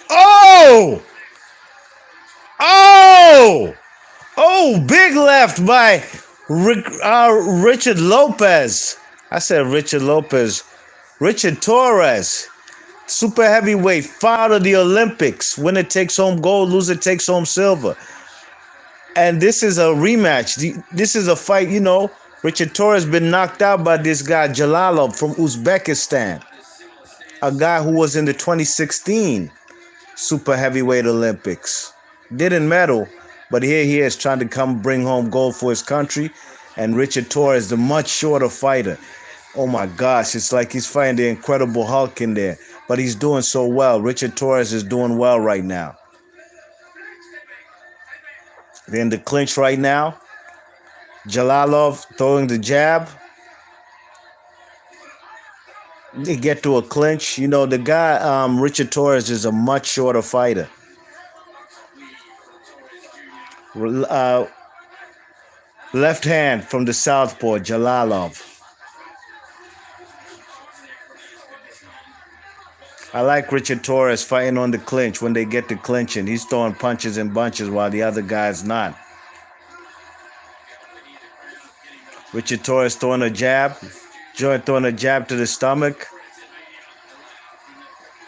Oh! Oh! Oh, big left by Richard Lopez. I said Richard Lopez. Richard Torrez. Super heavyweight, fought of the Olympics. Winner takes home gold, loser takes home silver. And this is a rematch. This is a fight, you know. Richard Torrez been knocked out by this guy, Jalolov from Uzbekistan. A guy who was in the 2016 Super Heavyweight Olympics. Didn't medal, but here he is trying to come bring home gold for his country. And Richard Torrez, the much shorter fighter. Oh my gosh, it's like he's fighting the Incredible Hulk in there. But he's doing so well. Richard Torrez is doing well right now. They're in the clinch right now. Jalolov throwing the jab. They get to a clinch. You know, the guy, Richard Torrez, is a much shorter fighter. Left hand from the southpaw, Jalolov. I like Richard Torrez fighting on the clinch. When they get to clinching, he's throwing punches and bunches while the other guy's not. Richard Torrez throwing a jab. Joint throwing a jab to the stomach.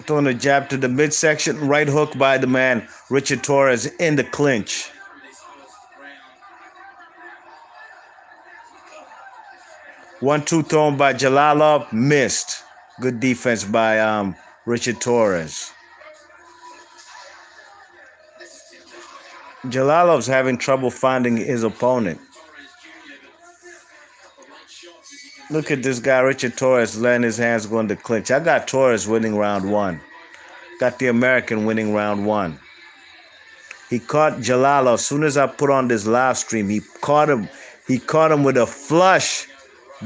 Throwing a jab to the midsection. Right hook by the man, Richard Torrez, in the clinch. One-two thrown by Jalolov. Missed. Good defense by Richard Torrez. Jalolov's having trouble finding his opponent. Look at this guy, Richard Torrez, letting his hands go in the clinch. I got Torrez winning round one. Got the American winning round one. He caught Jalolov. As soon as I put on this live stream, he caught him. He caught him with a flush,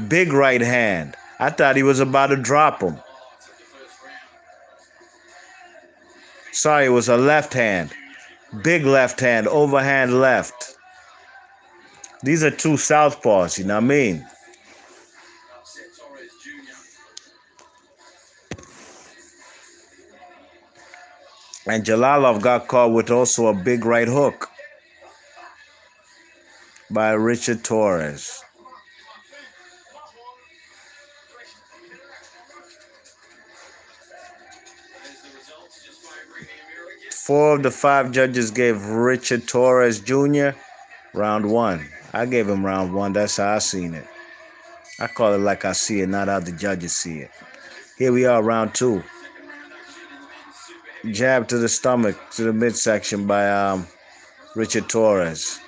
big right hand. I thought he was about to drop him. Sorry, it was a left hand. Big left hand, overhand left. These are two southpaws, you know what I mean? And Jalolov got caught with also a big right hook by Richard Torrez. Four of the five judges gave Richard Torrez Jr. round one. I gave him round one. That's how I seen it. I call it like I see it, not how the judges see it. Here we are, round two. Jab to the stomach, to the midsection by Richard Torrez.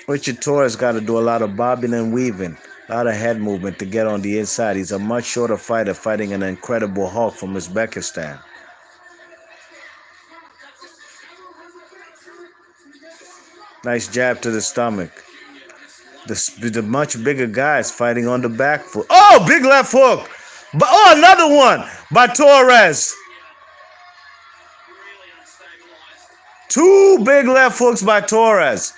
Richard Torrez got to do a lot of bobbing and weaving, a lot of head movement to get on the inside. He's a much shorter fighter fighting an Incredible Hulk from Uzbekistan. Nice jab to the stomach. The much bigger guys fighting on the back foot. Oh, big left hook. Oh, another one by Torrez. Two big left hooks by Torrez.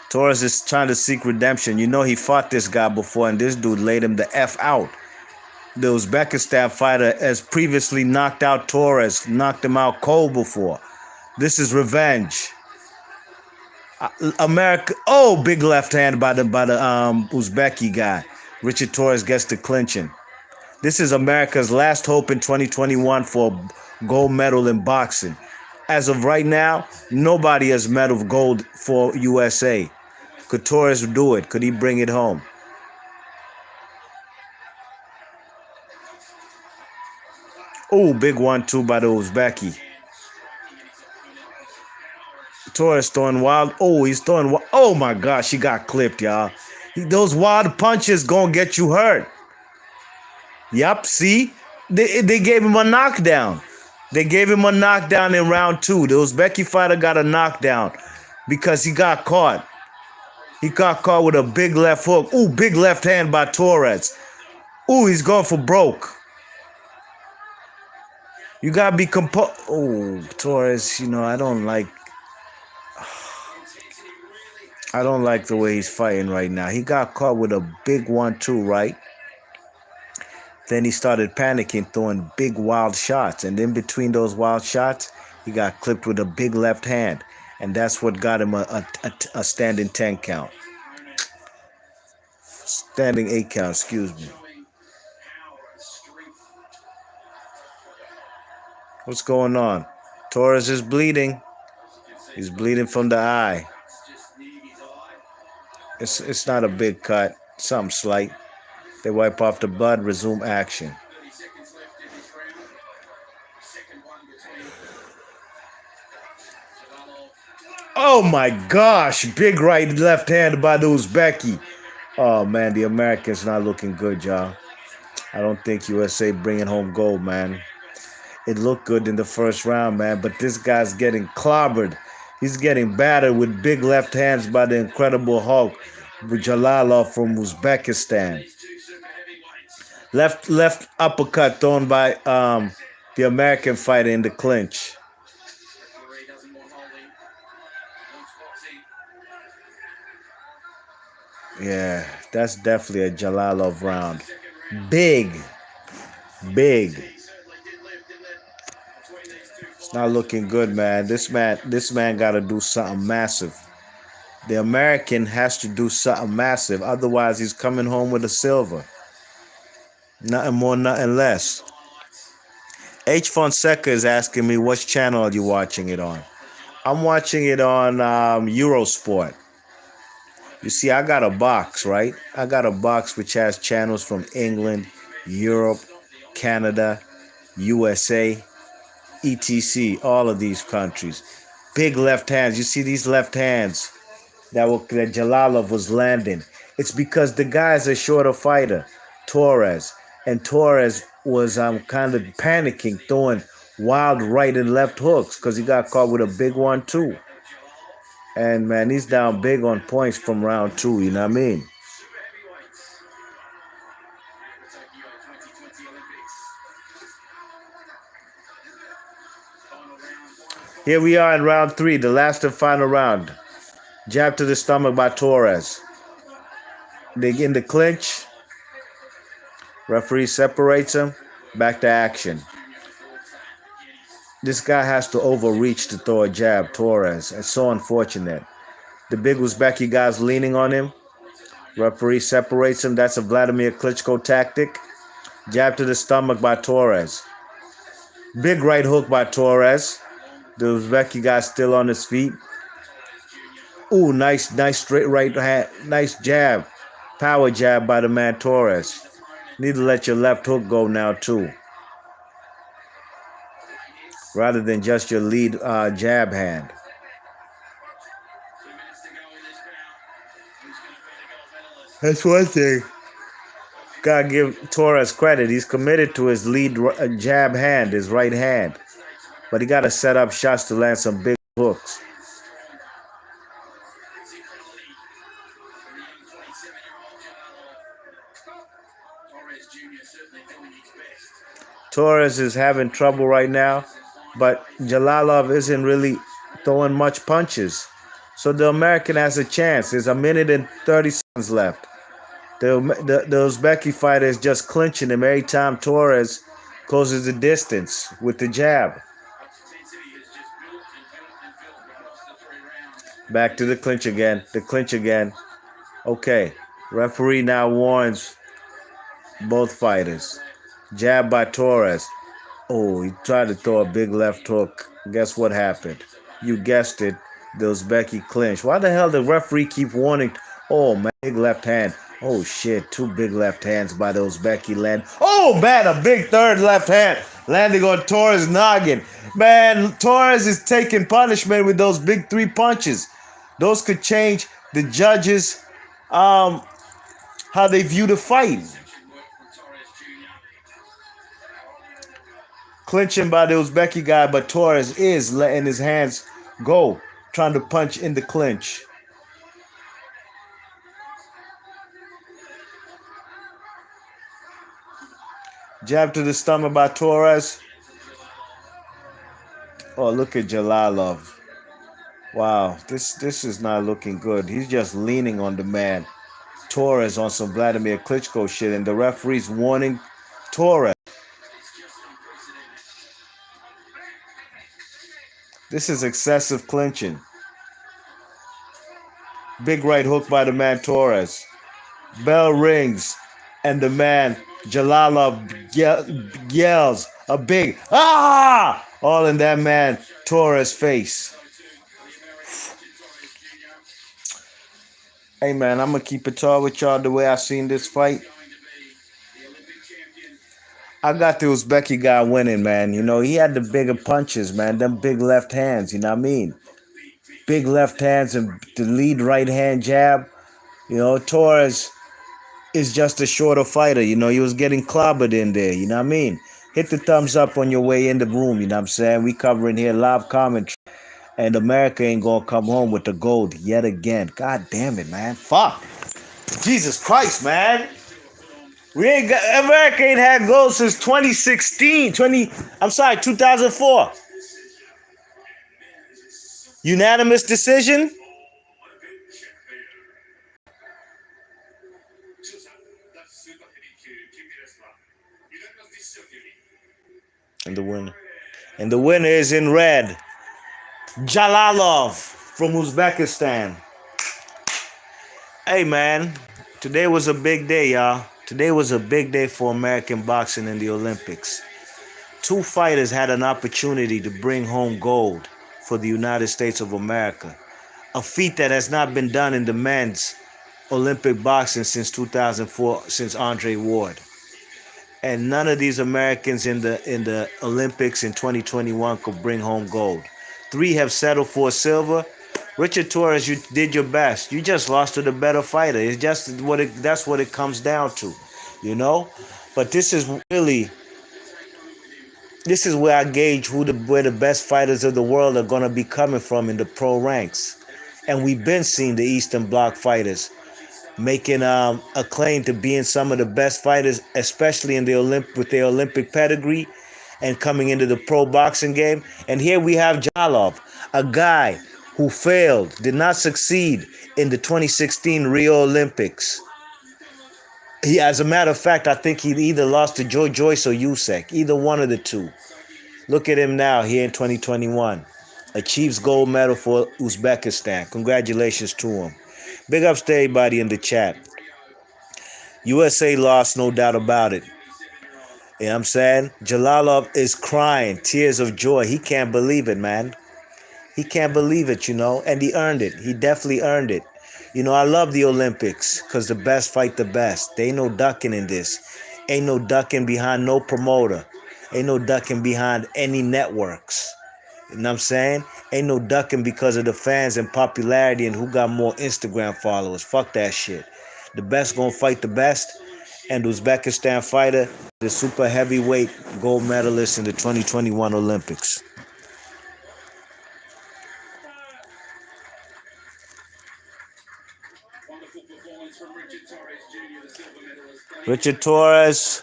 Torrez is trying to seek redemption. You know he fought this guy before, and this dude laid him the F out. The Uzbekistan fighter has previously knocked out Torrez, knocked him out cold before. This is revenge. America. Oh, big left hand by the Uzbeki guy. Richard Torrez gets the clinching. This is America's last hope in 2021 for a gold medal in boxing. As of right now, nobody has medaled gold for USA. Could Torrez do it? Could he bring it home? Oh, big 1-2 by the Uzbeki. Torrez throwing wild. Oh, he's throwing. Oh my gosh, he got clipped, y'all. Those wild punches gonna get you hurt. Yup, see? They gave him a knockdown. They gave him a knockdown in round two. The Uzbeki fighter got a knockdown because he got caught. He got caught with a big left hook. Ooh, big left hand by Torrez. Ooh, he's going for broke. You gotta be composed. Oh, Torrez, you know, I don't like the way he's fighting right now. He got caught with a big 1-2, right? Then he started panicking, throwing big wild shots. And in between those wild shots, he got clipped with a big left hand. And that's what got him a standing 10 count. Standing 8 count, excuse me. What's going on? Torrez is bleeding. He's bleeding from the eye. It's not a big cut. Something slight. They wipe off the blood, resume action. Oh my gosh! Big right left hand by the Uzbeki. Oh man, the Americans not looking good, y'all. I don't think USA bringing home gold, man. It looked good in the first round, man, but this guy's getting clobbered. He's getting battered with big left hands by the Incredible Hulk, Jalolov from Uzbekistan. Left uppercut thrown by the American fighter in the clinch. Yeah, that's definitely a Jalolov round. Big. It's not looking good, man. This man got to do something massive. The American has to do something massive. Otherwise, he's coming home with a silver. Nothing more, nothing less. H. Fonseca is asking me, which channel are you watching it on? I'm watching it on Eurosport. You see, I got a box, right? I got a box which has channels from England, Europe, Canada, USA, etc. All of these countries. Big left hands. You see these left hands that Jalolov was landing. It's because the guy's a shorter fighter, Torrez. And Torrez was kind of panicking, throwing wild right and left hooks because he got caught with a big one too. And man, he's down big on points from round 2, you know what I mean? Here we are in round 3, the last and final round. Jab to the stomach by Torrez. They get in the clinch. Referee separates him. Back to action. This guy has to overreach to throw a jab, Torrez. It's so unfortunate. The big Uzbeki guy's leaning on him. Referee separates him. That's a Vladimir Klitschko tactic. Jab to the stomach by Torrez. Big right hook by Torrez. The Uzbeki guy's still on his feet. Ooh, nice straight right hand. Nice jab. Power jab by the man Torrez. Need to let your left hook go now too, rather than just your lead jab hand. That's one thing. Gotta give Torrez credit. He's committed to his lead jab hand, his right hand. But he gotta set up shots to land some big hooks. Torrez is having trouble right now, but Jalolov isn't really throwing much punches. So the American has a chance. There's a minute and 30 seconds left. The Uzbeki fighter is just clinching him every time Torrez closes the distance with the jab. Back to the clinch again. The clinch again. Okay. Referee now warns both fighters. Jab by Torrez. Oh, he tried to throw a big left hook. Guess what happened? You guessed it. The Uzbeki clinch. Why the hell the referee keep warning? Oh, man, big left hand. Oh, shit. 2 big left hands by the Uzbeki land. Oh, man, a big third left hand landing on Torrez' noggin. Man, Torrez is taking punishment with those big 3 punches. Those could change the judges' how they view the fight. Clinching by the Uzbeki guy, but Torrez is letting his hands go, trying to punch in the clinch. Jab to the stomach by Torrez. Oh, look at Jalolov. Wow, this is not looking good. He's just leaning on the man Torrez on some Vladimir Klitschko shit, and the referee's warning Torres. This is excessive clinching. Big right hook by the man Torres. Bell rings, and the man Jalolov yells a big ah, all in that man Torres' face. Hey man, I'm gonna keep it tall with y'all the way I seen this fight. I got the Uzbeki guy winning, man. You know, he had the bigger punches, man. Them big left hands, you know what I mean? Big left hands and the lead right hand jab. You know, Torres is just a shorter fighter. You know, he was getting clobbered in there, you know what I mean? Hit the thumbs up on your way in the room, you know what I'm saying? We covering here live commentary. And America ain't gonna come home with the gold yet again. God damn it, man. Fuck. Jesus Christ, man. America ain't had gold since 2016. 2004. Unanimous decision? And the winner. And the winner is in red. JALOLOV from Uzbekistan. Hey, man. Today was a big day, y'all. Today was a big day for American boxing in the Olympics. Two fighters had an opportunity to bring home gold for the United States of America. A feat that has not been done in the men's Olympic boxing since 2004, since Andre Ward. And none of these Americans in the Olympics in 2021 could bring home gold. 3 have settled for silver. Richard Torrez, you did your best. You just lost to the better fighter. It's just that's what it comes down to, you know? But this is where I gauge where the best fighters of the world are going to be coming from in the pro ranks. And we've been seeing the Eastern Bloc fighters making a claim to being some of the best fighters, especially in the with their Olympic pedigree and coming into the pro boxing game. And here we have JALOLOV, a guy who failed, did not succeed in the 2016 Rio Olympics. As a matter of fact, I think he either lost to Joyce or Usyk, either one of the two. Look at him now here in 2021. Achieves gold medal for Uzbekistan. Congratulations to him. Big ups to everybody in the chat. USA lost, no doubt about it. You know what I'm saying? JALOLOV is crying, tears of joy. He can't believe it, man. He can't believe it, you know, and he earned it. He definitely earned it. You know, I love the Olympics because the best fight the best. There ain't no ducking in this. Ain't no ducking behind no promoter. Ain't no ducking behind any networks. You know what I'm saying? Ain't no ducking because of the fans and popularity and who got more Instagram followers. Fuck that shit. The best gonna fight the best. And Uzbekistan fighter, the super heavyweight gold medalist in the 2021 Olympics. Richard Torrez,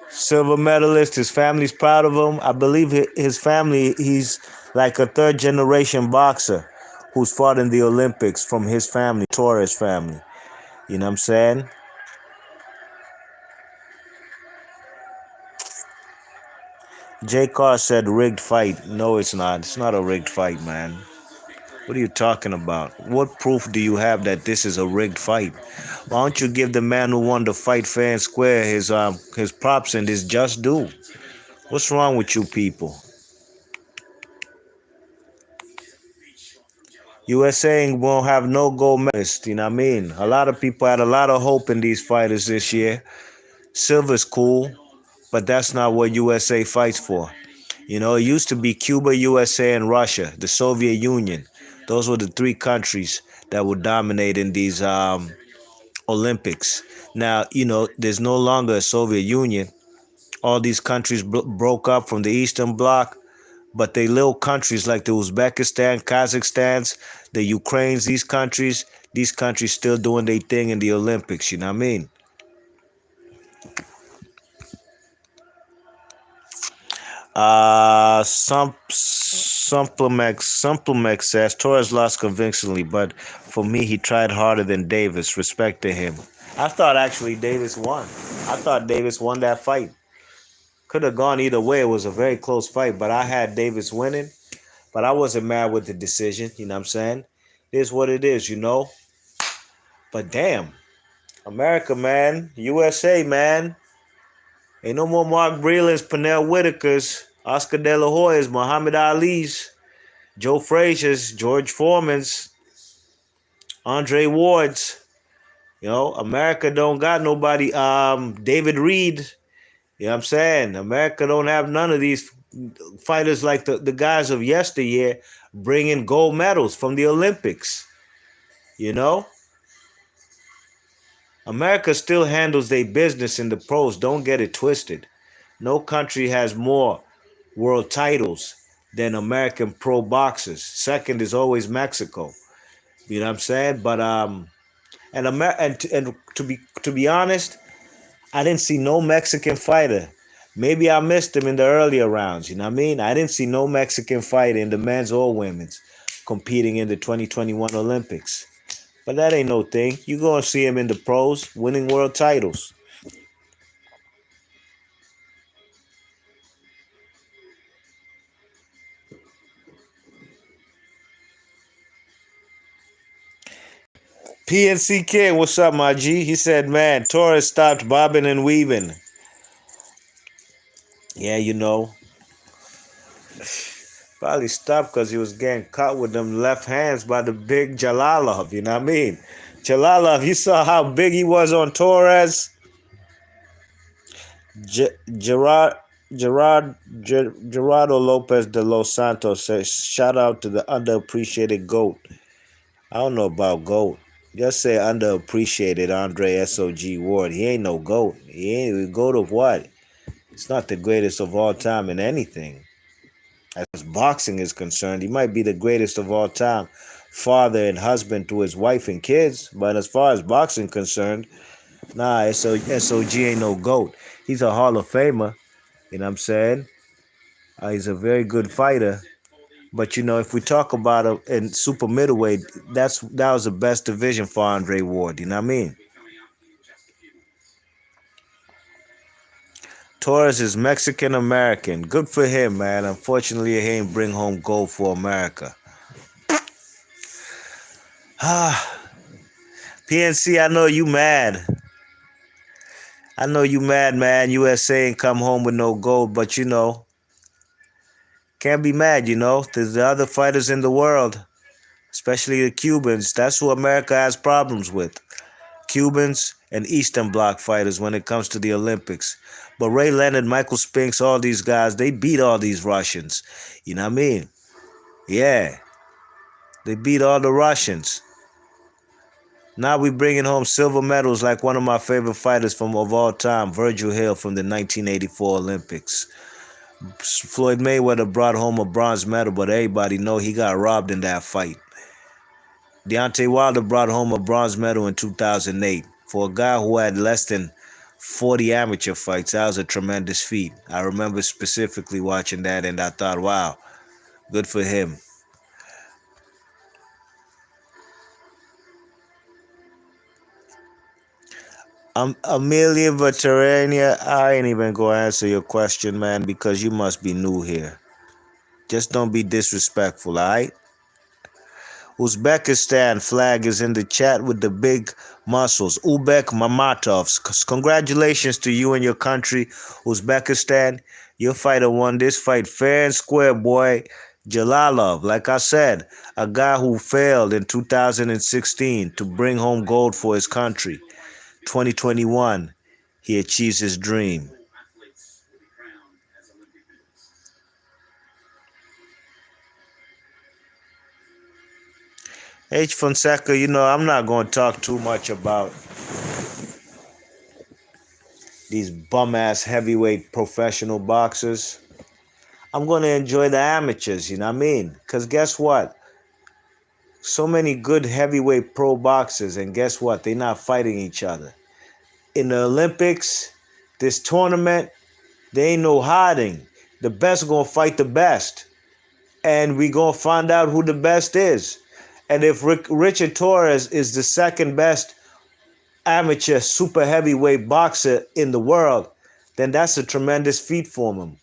silver medalist. His family's proud of him. I believe his family, he's like a third generation boxer who's fought in the Olympics from his family, Torres family. You know what I'm saying? Jay Carr said rigged fight. No, it's not. It's not a rigged fight, man. What are you talking about? What proof do you have that this is a rigged fight? Why don't you give the man who won the fight fair and square his props and his just due? What's wrong with you people? USA won't have no gold medalist, you know what I mean? A lot of people had a lot of hope in these fighters this year. Silver's cool, but that's not what USA fights for. You know, it used to be Cuba, USA, and Russia, the Soviet Union. Those were the 3 countries that would dominate in these Olympics. Now, you know, there's no longer a Soviet Union. All these countries broke up from the Eastern Bloc, but they little countries like the Uzbekistan, Kazakhstans, the Ukraines, these countries still doing their thing in the Olympics, you know what I mean? Supplemex says Torres lost convincingly, but for me, he tried harder than Davis. Respect to him. I thought actually Davis won. I thought Davis won that fight. Could have gone either way. It was a very close fight, but I had Davis winning. But I wasn't mad with the decision. You know what I'm saying? It is what it is, you know? But damn, America, man. USA, man. Ain't no more Mark Breland's, Pernell Whitakers, Oscar De La Hoya's, Muhammad Ali's, Joe Frazier's, George Foreman's, Andre Ward's. You know, America don't got nobody. David Reed. You know what I'm saying? America don't have none of these fighters like the guys of yesteryear bringing gold medals from the Olympics. You know? America still handles their business in the pros. Don't get it twisted. No country has more world titles than American pro boxers. Second is always Mexico. You know what I'm saying? But and to be honest, I didn't see no Mexican fighter. Maybe I missed him in the earlier rounds. You know what I mean? I didn't see no Mexican fighter in the men's or women's competing in the 2021 Olympics. But that ain't no thing. You gonna see him in the pros winning world titles. PNC King, what's up, my G? He said, man, Torres stopped bobbing and weaving. Yeah, you know. Probably stopped because he was getting caught with them left hands by the big Jalolov, you know what I mean? Jalolov, you saw how big he was on Torres? Gerardo Lopez de Los Santos says, shout out to the underappreciated GOAT. I don't know about GOAT. Just say underappreciated Andre S.O.G. Ward. He ain't no GOAT. He ain't a GOAT of what? It's not the greatest of all time in anything. As boxing is concerned, he might be the greatest of all time, father and husband to his wife and kids. But as far as boxing concerned, nah, SOG ain't no GOAT. He's a Hall of Famer. You know what I'm saying? He's a very good fighter. But, you know, if we talk about him in super middleweight, that was the best division for Andre Ward. You know what I mean? Torres is Mexican-American. Good for him, man. Unfortunately, he ain't bring home gold for America. PNC, I know you mad. I know you mad, man. USA ain't come home with no gold, but, you know, can't be mad, you know. There's the other fighters in the world, especially the Cubans. That's who America has problems with. Cubans and Eastern Bloc fighters when it comes to the Olympics. But Ray Leonard, Michael Spinks, all these guys, they beat all these Russians. You know what I mean? Yeah. They beat all the Russians. Now we bringing home silver medals like one of my favorite fighters of all time, Virgil Hill from the 1984 Olympics. Floyd Mayweather brought home a bronze medal, but everybody know he got robbed in that fight. Deontay Wilder brought home a bronze medal in 2008. For a guy who had less than 40 amateur fights, that was a tremendous feat. I remember specifically watching that, and I thought, wow, good for him. Amelia Veterania, I ain't even going to answer your question, man, because you must be new here. Just don't be disrespectful, all right? Uzbekistan flag is in the chat with the big muscles. Ubek Mamatovs. Congratulations to you and your country, Uzbekistan. Your fighter won this fight fair and square, boy. Jalolov, like I said, a guy who failed in 2016 to bring home gold for his country. 2021, he achieves his dream. H. Fonseca, you know, I'm not going to talk too much about these bum-ass heavyweight professional boxers. I'm going to enjoy the amateurs, you know what I mean? Because guess what? So many good heavyweight pro boxers, and guess what? They're not fighting each other. In the Olympics, this tournament, there ain't no hiding. The best going to fight the best. And we going to find out who the best is. And if Richard Torres is the second best amateur super heavyweight boxer in the world, then that's a tremendous feat for him.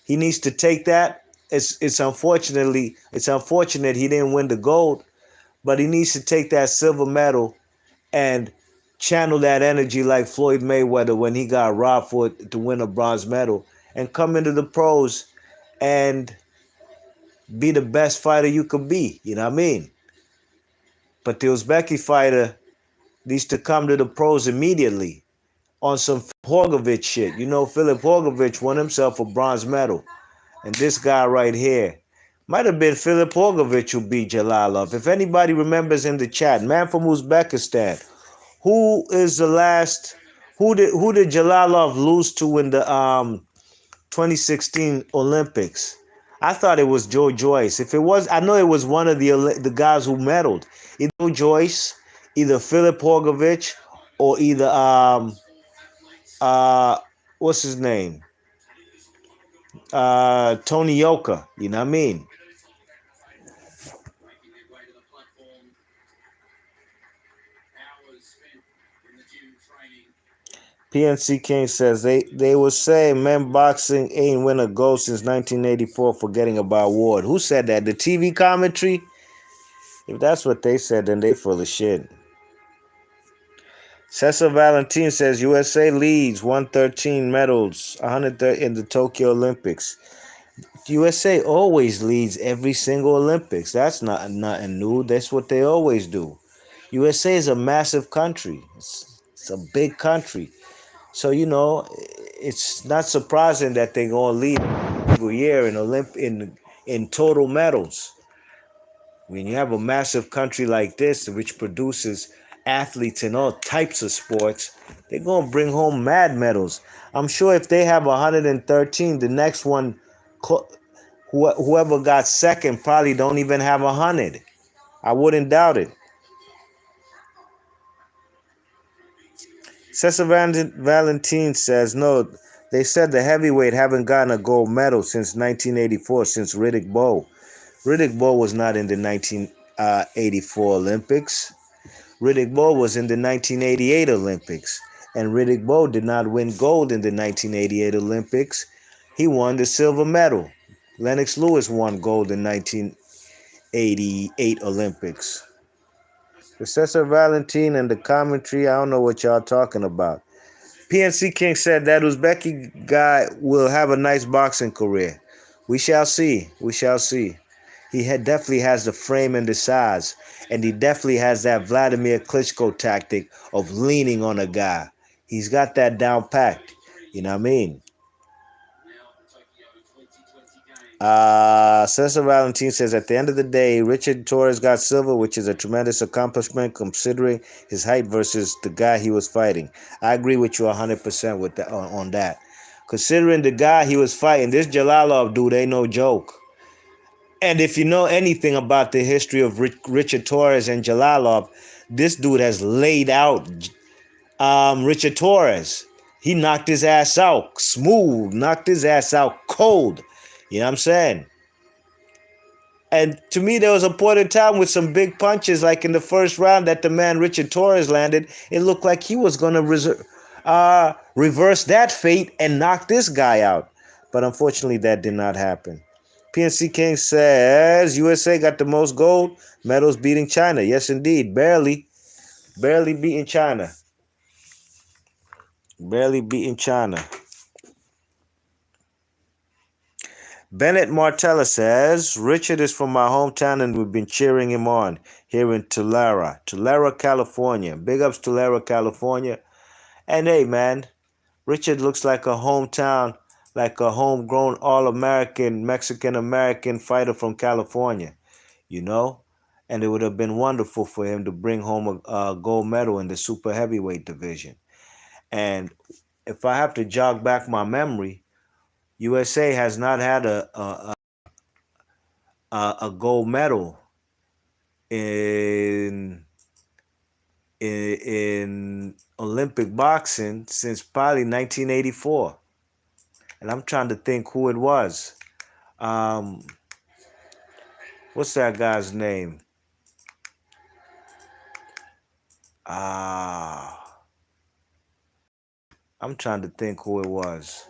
He needs to take that. It's unfortunate he didn't win the gold, but he needs to take that silver medal and channel that energy like Floyd Mayweather when he got robbed for it to win a bronze medal, and come into the pros and be the best fighter you could be. You know what I mean? But the Uzbeki fighter needs to come to the pros immediately on some Horgovich shit. You know, Philip Horgovich won himself a bronze medal. And this guy right here might have been Philip Horgovich who beat Jalolov. If anybody remembers in the chat, man from Uzbekistan, who is the last? Who did Jalolov lose to in the 2016 Olympics? I thought it was Joe Joyce. If it was, I know it was one of the guys who medaled. Either Joe Joyce, either Philip Horgovich, or either uh what's his name? Tony Yoka. You know what I mean? PNC King says they will say men boxing ain't win a gold since 1984, forgetting about Ward. Who said that? The TV commentary? If that's what they said, then they full of shit. Cesar Valentin says USA leads 113 medals, 130 in the Tokyo Olympics. USA always leads every single Olympics. That's not nothing new. That's what they always do. USA is a massive country. It's a big country. So, you know, it's not surprising that they're going to lead every year in total medals. When you have a massive country like this, which produces athletes in all types of sports, they're going to bring home mad medals. I'm sure if they have 113, the next one, whoever got second probably don't even have 100. I wouldn't doubt it. Cesar Valentin says, no, they said the heavyweight haven't gotten a gold medal since 1984, since Riddick Bowe. Riddick Bowe was not in the 1984 Olympics. Riddick Bowe was in the 1988 Olympics. And Riddick Bowe did not win gold in the 1988 Olympics. He won the silver medal. Lennox Lewis won gold in 1988 Olympics. Professor Valentin and the commentary, I don't know what y'all talking about. PNC King said that Uzbeki guy will have a nice boxing career. We shall see. We shall see. He definitely has the frame and the size. And he definitely has that Vladimir Klitschko tactic of leaning on a guy. He's got that down packed. You know what I mean? Cesar Valentin says, at the end of the day, Richard Torres got silver, which is a tremendous accomplishment considering his height versus the guy he was fighting. I agree with you 100% with that, on that. Considering the guy he was fighting, this Jalolov dude ain't no joke. And if you know anything about the history of Richard Torres and Jalolov, this dude has laid out Richard Torres. He knocked his ass out smooth, knocked his ass out cold. You know what I'm saying? And to me, there was a point in time with some big punches, like in the first round that the man Richard Torres landed. It looked like he was going to reverse that fate and knock this guy out. But unfortunately, that did not happen. PNC King says USA got the most gold medals beating China. Yes, indeed. Barely beating China. Barely beating China. Bennett Martella says, Richard is from my hometown and we've been cheering him on here in Tulare, California. Big ups Tulare, California. And hey, man, Richard looks like a hometown, like a homegrown All-American, Mexican-American fighter from California, you know? And it would have been wonderful for him to bring home a gold medal in the super heavyweight division. And if I have to jog back my memory, USA has not had a gold medal in Olympic boxing since probably 1984, and I'm trying to think who it was. What's that guy's name? Ah, I'm trying to think who it was.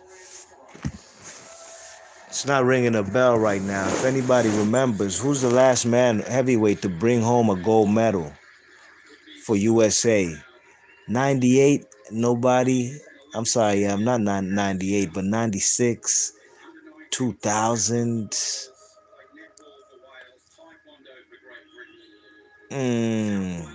It's not ringing a bell right now. If anybody remembers, who's the last man heavyweight to bring home a gold medal for USA? 98, nobody. I'm sorry, yeah, I'm not 98, but 96, 2000. Mm.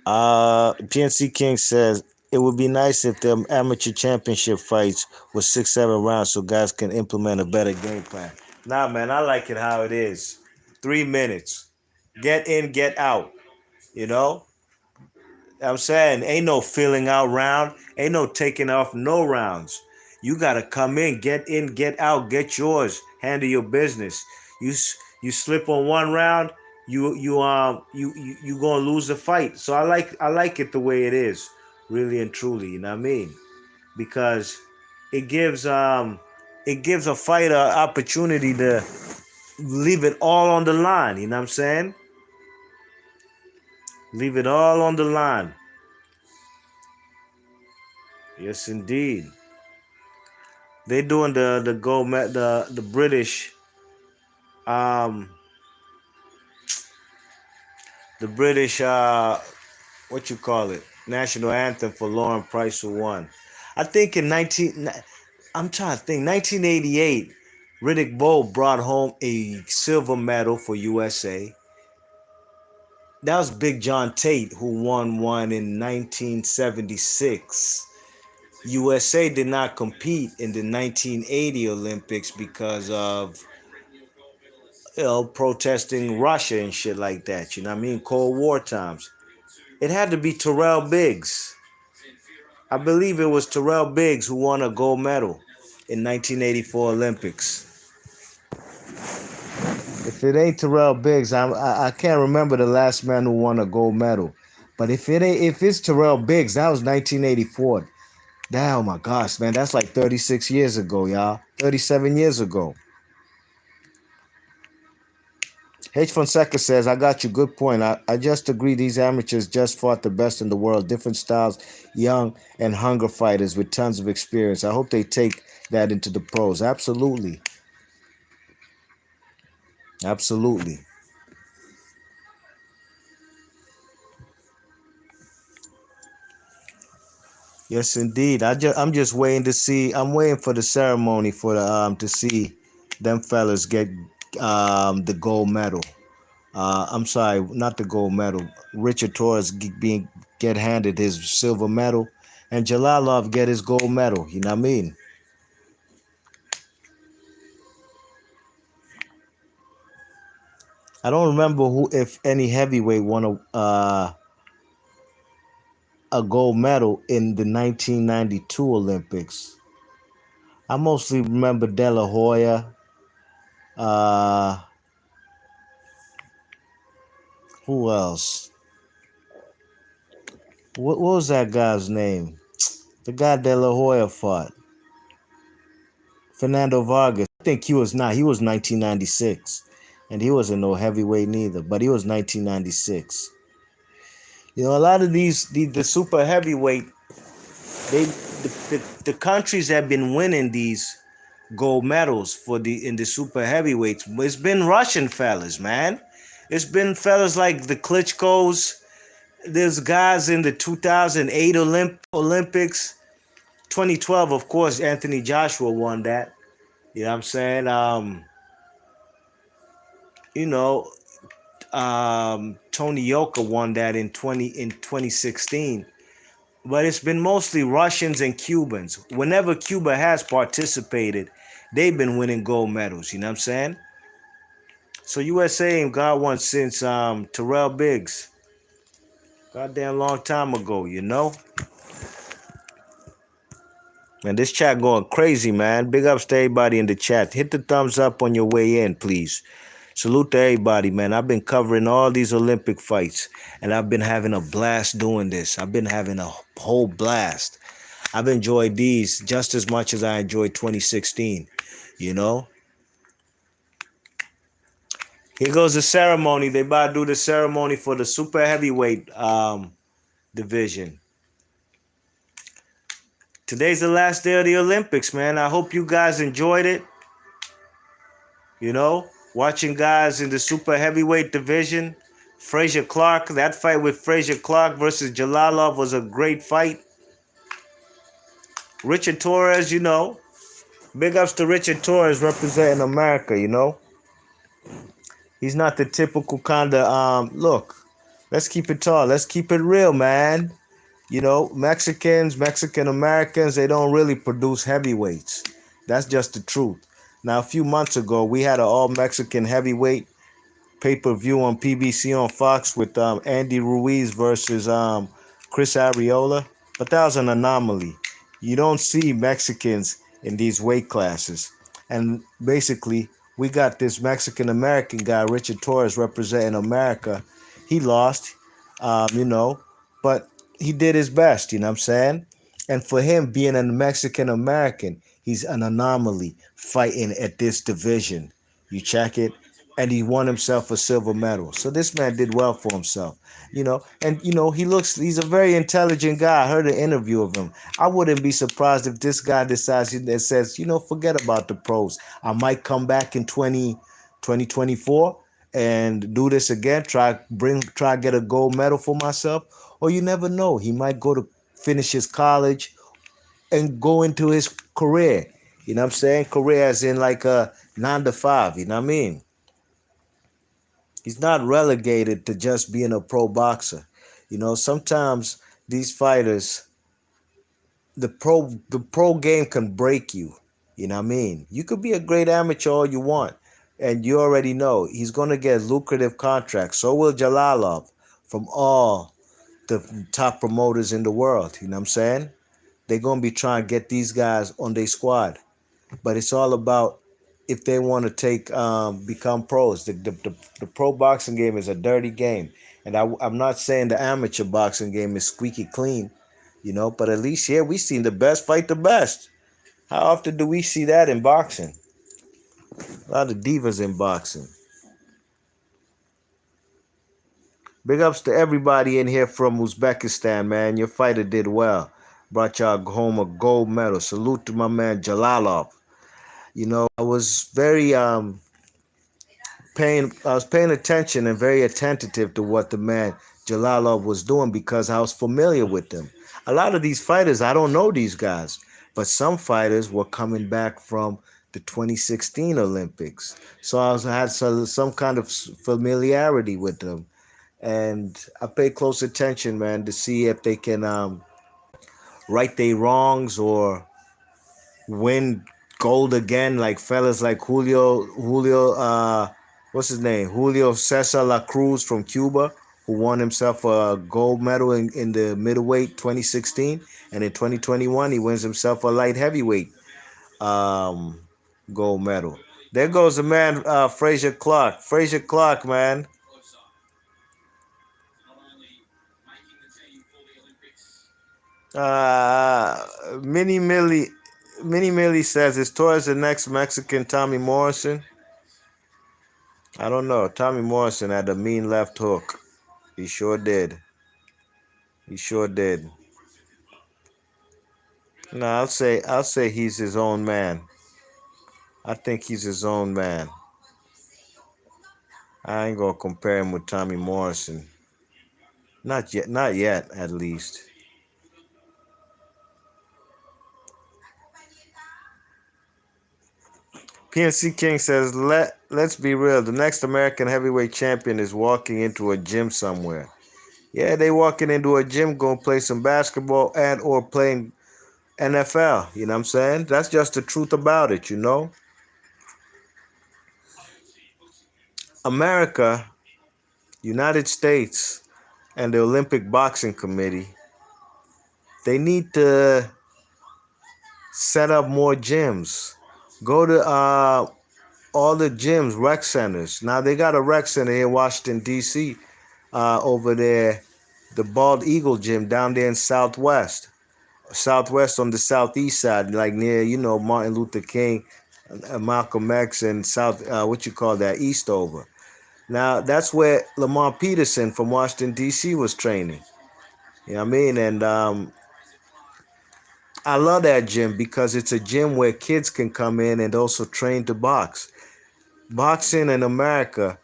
PNC King says it would be nice if the amateur championship fights was 6, 7 rounds so guys can implement a better game plan. Nah, man, I like it how it is. 3 minutes. Get in, get out. You know? I'm saying ain't no filling out round, ain't no taking off no rounds. You gotta come in, get out, get yours, handle your business. You slip on one round, you gonna lose the fight. So I like it the way it is, really and truly. You know what I mean? Because it gives a fighter opportunity to leave it all on the line. You know what I'm saying? Leave it all on the line. Yes, indeed. They doing the gold the British um the British what you call it, national anthem for Lauren Price who won. I think in 19 I'm trying to think 1988 Riddick Bowe brought home a silver medal for USA. That was Big John Tate who won one in 1976. USA did not compete in the 1980 Olympics because of protesting Russia and shit like that. You know what I mean? Cold War times. It had to be Terrell Biggs. I believe it was Terrell Biggs who won a gold medal in 1984 Olympics. If it ain't Terrell Biggs, I can't remember the last man who won a gold medal. But if it's Terrell Biggs, that was 1984. Oh my gosh, man, that's like 36 years ago, y'all. 37 years ago. H. Fonseca says, I got you. Good point. I just agree these amateurs just fought the best in the world. Different styles, young and hunger fighters with tons of experience. I hope they take that into the pros. Absolutely. Absolutely. Yes, indeed. I'm just waiting to see. I'm waiting for the ceremony for the to see them fellas get the gold medal. I'm sorry, not the gold medal. Richard Torres get handed his silver medal, and Jalolov get his gold medal. You know what I mean? I don't remember who, if any heavyweight won a gold medal in the 1992 Olympics. I mostly remember De La Hoya. Uh, who else? What was that guy's name? The guy De La Hoya fought. Fernando Vargas. I think he was not. He was 1996. And he wasn't no heavyweight neither, but he was 1996. You know, a lot of the super heavyweight, the countries that have been winning these gold medals for in the super heavyweights, it's been Russian fellas, man. It's been fellas like the Klitschko's. There's guys in the 2008 Olympics. 2012, of course, Anthony Joshua won that. You know what I'm saying? You know, Tony Yoka won that in 2016. But it's been mostly Russians and Cubans. Whenever Cuba has participated, they've been winning gold medals. You know what I'm saying? So USA ain't got one since Terrell Biggs. Goddamn long time ago, you know? Man, this chat going crazy, man. Big ups to everybody in the chat. Hit the thumbs up on your way in, please. Salute to everybody, man. I've been covering all these Olympic fights, and I've been having a blast doing this. I've been having a whole blast. I've enjoyed these just as much as I enjoyed 2016, you know? Here goes the ceremony. They about to do the ceremony for the super heavyweight division. Today's the last day of the Olympics, man. I hope you guys enjoyed it. You know, watching guys in the super heavyweight division. Frazier Clark, that fight with Frazier Clark versus Jalolov was a great fight. Richard Torrez, you know, big ups to Richard Torrez representing America, you know. He's not the typical kind of, look, let's keep it tall. Let's keep it real, man. You know, Mexican Americans, they don't really produce heavyweights. That's just the truth. Now, a few months ago, we had an all Mexican heavyweight pay-per-view on PBC on Fox with Andy Ruiz versus Chris Arreola, but that was an anomaly. You don't see Mexicans in these weight classes. And basically, we got this Mexican-American guy, Richard Torres, representing America. He lost, you know, but he did his best, you know what I'm saying? And for him being a Mexican-American, he's an anomaly fighting at this division. You check it, and he won himself a silver medal. So this man did well for himself, you know. And you know, he's a very intelligent guy. I heard an interview of him. I wouldn't be surprised if this guy decides that says, you know, forget about the pros. I might come back in 2024 and do this again. Try get a gold medal for myself. Or you never know. He might go to finish his college and go into his career. You know what I'm saying? Career as in like a 9 to 5. You know what I mean? He's not relegated to just being a pro boxer. You know, sometimes these fighters, the pro game can break you. You know what I mean? You could be a great amateur all you want, and you already know he's gonna get lucrative contracts. So will Jalolov from all the top promoters in the world. You know what I'm saying? They're gonna be trying to get these guys on their squad. But it's all about if they want to become pros. The pro boxing game is a dirty game, and I'm not saying the amateur boxing game is squeaky clean, you know. But at least here we seen the best fight the best. How often do we see that in boxing? A lot of divas in boxing. Big ups to everybody in here from Uzbekistan, man. Your fighter did well. Brought y'all home a gold medal. Salute to my man Jalolov. You know, I was paying attention and very attentive to what the man Jalolov was doing because I was familiar with them. A lot of these fighters, I don't know these guys, but some fighters were coming back from the 2016 Olympics. So I had some kind of familiarity with them. And I pay close attention, man, to see if they can right their wrongs or win gold again, like fellas like what's his name? Julio Cesar La Cruz from Cuba, who won himself a gold medal in the middleweight 2016. And in 2021, he wins himself a light heavyweight um, gold medal. There goes the man, Frazier Clark. Frazier Clark, man. Uh, Mini Millie, Mini Millie says, is Torres the next Mexican Tommy Morrison? I don't know. Tommy Morrison had a mean left hook. He sure did. He sure did. No, I'll say he's his own man. I think he's his own man. I ain't gonna compare him with Tommy Morrison. Not yet, at least. PNC King says, let's be real. The next American heavyweight champion is walking into a gym somewhere. Yeah, they walking into a gym, gonna play some basketball and or playing NFL. You know what I'm saying? That's just the truth about it, you know? America, United States, and the Olympic Boxing Committee, they need to set up more gyms. Go to all the gyms, rec centers. Now, they got a rec center in Washington, D.C., over there, the Bald Eagle Gym down there in Southwest on the southeast side, like near, you know, Martin Luther King, Malcolm X, and South, what you call that, Eastover. Now that's where Lamar Peterson from Washington D.C. was training. You know what I mean? And I love that gym because it's a gym where kids can come in and also train to box. Boxing in America,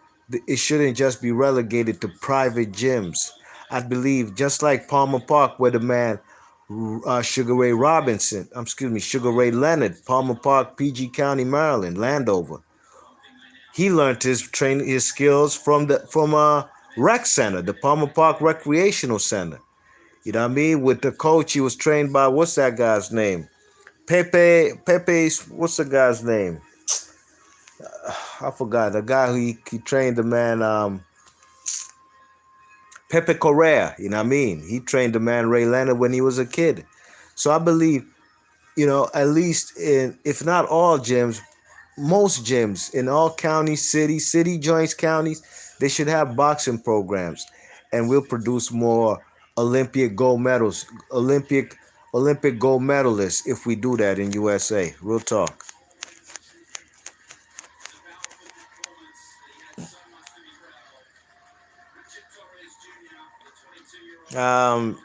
it shouldn't just be relegated to private gyms. I believe just like Palmer Park, where the man Sugar Ray Robinson, excuse me, Sugar Ray Leonard, Palmer Park, PG County, Maryland, Landover. He learned his skills from a rec center, the Palmer Park Recreational Center. You know what I mean? With the coach, he was trained by what's that guy's name? Pepe's what's the guy's name? I forgot. The guy who he trained the man Pepe Correa, you know what I mean? He trained the man Ray Leonard when he was a kid. So I believe, at least in, if not all gyms, most gyms in all counties, city joints, counties, they should have boxing programs, and we'll produce more Olympic gold medals, Olympic gold medalists if we do that in USA. Real talk. Um,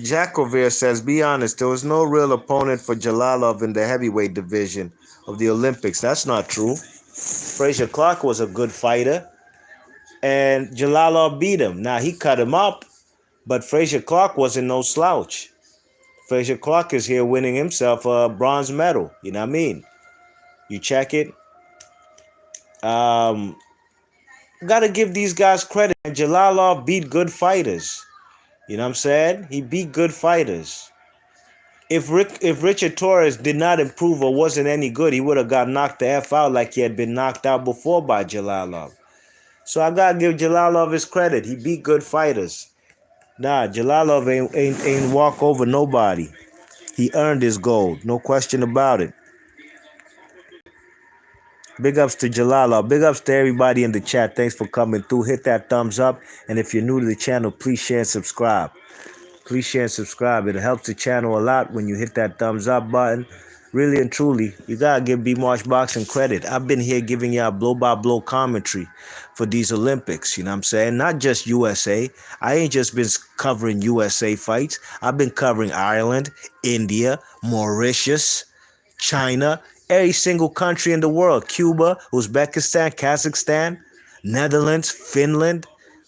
Jakovir says, be honest, there was no real opponent for Jalolov in the heavyweight division of the Olympics. That's not true. Frazier Clark was a good fighter, and Jalolov beat him. Now, he cut him up, but Frazier Clark wasn't no slouch. Frazier Clark is here winning himself a bronze medal. You know what I mean? You check it. Um, Gotta give these guys credit. Jalolov beat good fighters. You know what I'm saying? He beat good fighters. If Richard Torres did not improve or wasn't any good, he would have got knocked the F out like he had been knocked out before by Jalolov. So I gotta give Jalolov his credit. He beat good fighters. Nah, Jalolov ain't walk over nobody. He earned his gold, no question about it. Big ups to Jalolov. Big ups to everybody in the chat. Thanks for coming through. Hit that thumbs up, and if you're new to the channel, please share and subscribe. Please share and subscribe. It helps the channel a lot when you hit that thumbs up button. Really and truly, you gotta give B Marsh Boxing credit. I've been here giving y'all blow-by-blow commentary for these Olympics, you know what I'm saying? Not just USA. I ain't just been covering USA fights. I've been covering Ireland, India, Mauritius, China, every single country in the world. Cuba, Uzbekistan, Kazakhstan, Netherlands, Finland.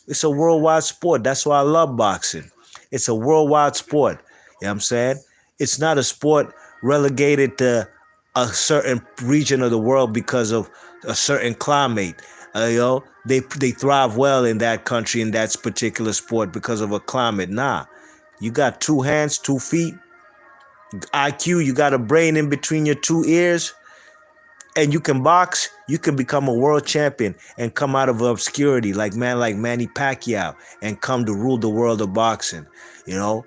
It's a worldwide sport. That's why I love boxing. It's a worldwide sport. You know what I'm saying? It's not a sport relegated to a certain region of the world because of a certain climate. They thrive well in that country in that particular sport because of a climate. Nah, you got two hands, 2 feet, IQ. You got a brain in between your two ears, and you can box. You can become a world champion and come out of obscurity like Manny Pacquiao and come to rule the world of boxing. You know,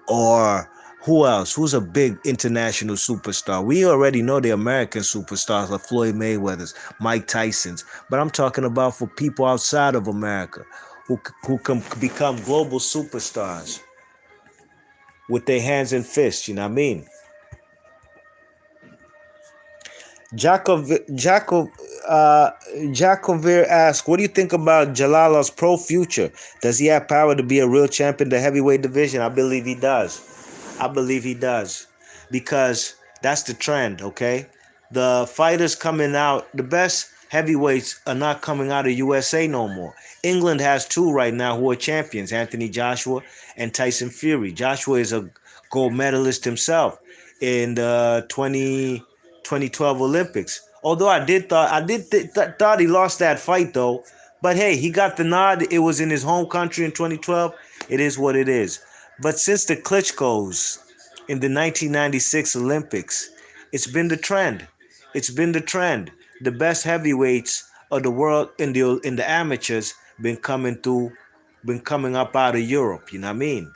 or who else? Who's a big international superstar? We already know the American superstars like Floyd Mayweather's, Mike Tyson's, but I'm talking about for people outside of America who can become global superstars with their hands and fists. You know what I mean? Jakovir asks, what do you think about Jalalov's pro future? Does he have power to be a real champion in the heavyweight division? I believe he does. I believe he does. Because that's the trend, okay? The fighters coming out, the best heavyweights are not coming out of USA no more. England has two right now who are champions, Anthony Joshua and Tyson Fury. Joshua is a gold medalist himself in the 2012 Olympics. Although thought he lost that fight though. But hey, he got the nod. It was in his home country in 2012. It is what it is. But since the Klitschko's in the 1996 Olympics, it's been the trend. It's been the trend. The best heavyweights of the world in the amateurs been coming up out of Europe. You know what I mean?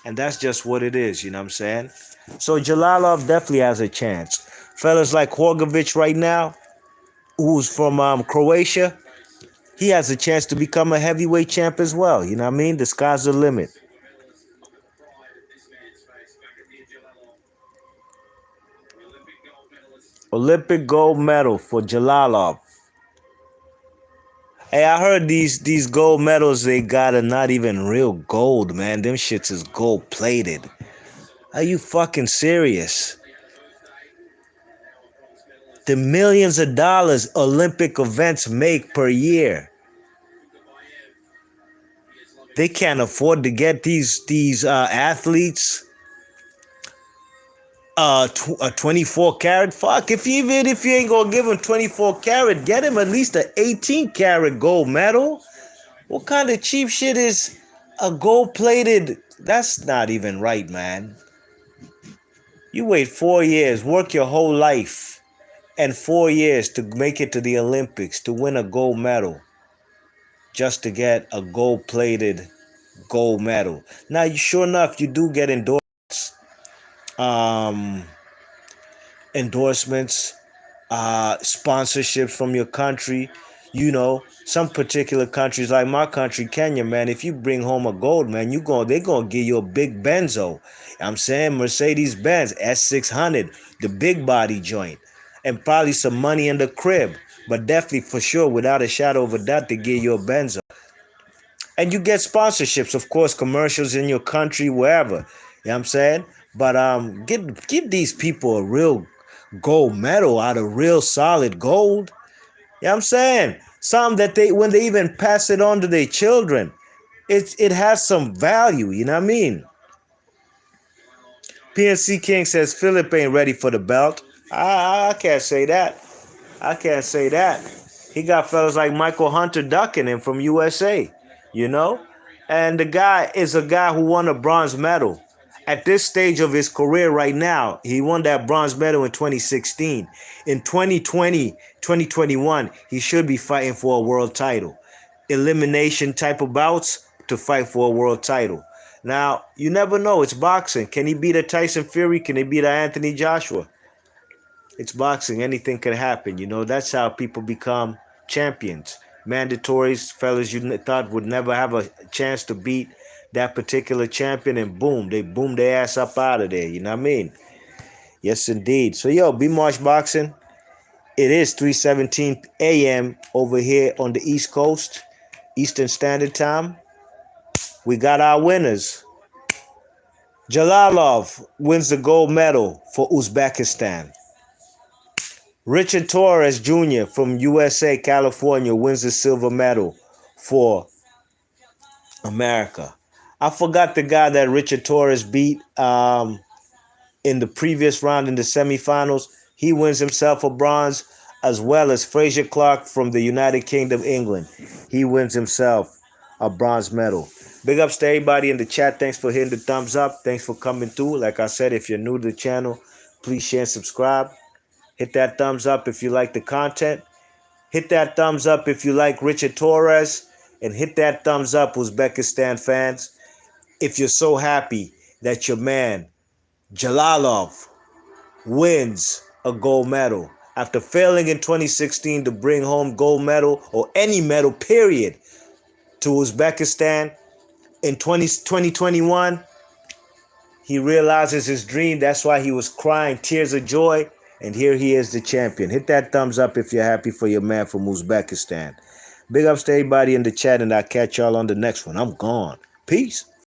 And that's just what it is. You know what I'm saying? So Jalolov definitely has a chance. Fellas like Horgovic right now, who's from Croatia, he has a chance to become a heavyweight champ as well. You know what I mean? The sky's the limit. Olympic gold medal for Jalolov. Hey, I heard these gold medals they got are not even real gold, man. Them shits is gold plated. Are you fucking serious? The millions of dollars Olympic events make per year. They can't afford to get these athletes a 24 carat. Fuck, if you ain't gonna give him 24 carat, get him at least a 18 carat gold medal. What kind of cheap shit is a gold plated? That's not even right, man. You wait 4 years, work your whole life, and 4 years to make it to the Olympics to win a gold medal, just to get a gold plated gold medal. Now, sure enough, you do get um, endorsements, sponsorships from your country. You know, some particular countries like my country, Kenya, man. If you bring home a gold, man, they gonna give you a big Benzo. I'm saying Mercedes Benz S600, the big body joint, and probably some money in the crib. But definitely for sure, without a shadow of a doubt, they give you a Benzo. And you get sponsorships, of course, commercials in your country, wherever. You know what I'm saying? But give these people a real gold medal out of real solid gold. You know what I'm saying? Some that they when they even pass it on to their children, it has some value, you know what I mean? PNC King says Philip ain't ready for the belt. I can't say that. I can't say that. He got fellas like Michael Hunter ducking him from USA, you know? And the guy is a guy who won a bronze medal. At this stage of his career right now, he won that bronze medal in 2016. In 2020, 2021, he should be fighting for a world title. Elimination type of bouts to fight for a world title. Now, you never know. It's boxing. Can he beat a Tyson Fury? Can he beat a Anthony Joshua? It's boxing. Anything can happen. You know, that's how people become champions. Mandatories, fellas you thought would never have a chance to beat that particular champion, and boom, they boom their ass up out of there. You know what I mean? Yes, indeed. So, yo, B Marsh Boxing. It is 3:17 a.m. over here on the East Coast, Eastern Standard Time. We got our winners. Jalolov wins the gold medal for Uzbekistan. Richard Torrez Jr. from USA, California, wins the silver medal for America. I forgot the guy that Richard Torrez beat in the previous round in the semifinals. He wins himself a bronze, as well as Frazier Clark from the United Kingdom, England. He wins himself a bronze medal. Big ups to everybody in the chat. Thanks for hitting the thumbs up. Thanks for coming through. Like I said, if you're new to the channel, please share and subscribe. Hit that thumbs up if you like the content. Hit that thumbs up if you like Richard Torrez. And hit that thumbs up, Uzbekistan fans, if you're so happy that your man, Jalolov, wins a gold medal. After failing in 2016 to bring home gold medal or any medal, period, to Uzbekistan, in 2021, he realizes his dream. That's why he was crying tears of joy. And here he is, the champion. Hit that thumbs up if you're happy for your man from Uzbekistan. Big ups to everybody in the chat, and I'll catch y'all on the next one. I'm gone. Peace.